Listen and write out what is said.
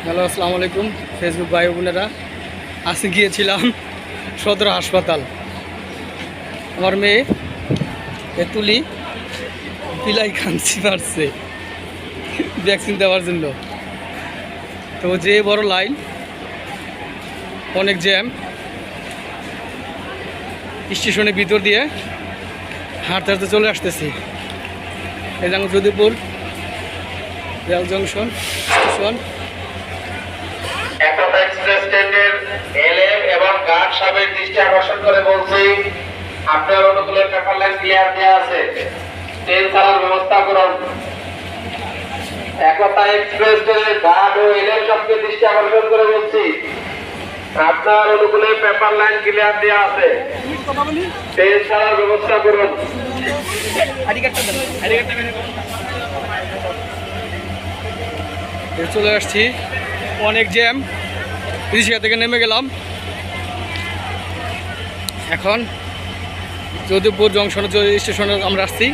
Hello, আসসালামু আলাইকুম Facebook ভাই বোনেরা। আজকে গিয়েছিলাম সদর হাসপাতাল। আমার মেয়ে এতুলি বিলাই কাঞ্চি মারছে ভ্যাকসিন দেওয়ার জন্য। তো যে বড় লাইন, অনেক জ্যাম, স্টেশনের ভিতর দিয়ে হাঁটতে হাঁটতে চলে আসতেছি। এই যে যদিপুর রেল জংশন স্টেশন। একতা এক্সপ্রেস ট্রেনের এলএম এবং গার্ড সাহেবের দৃষ্টি আকর্ষণ করে বলছি, আপনার অনুকূলের পেপার লাইন ক্লিয়ার দেওয়া আছে, ট্রেন চালার ব্যবস্থা করুন। একতা এক্সপ্রেস ট্রেনের গার্ড ও এলএম সবকে দৃষ্টি আকর্ষণ করে বলছি, আপনার অনুকূলে পেপার লাইন ক্লিয়ার দেওয়া আছে, ট্রেন চালার ব্যবস্থা করুন। চলে আসছি, অনেক জ্যাম, রিক্সা থেকে নেমে গেলাম। এখন যদিপুর জংশন স্টেশনে আমরা আসছি।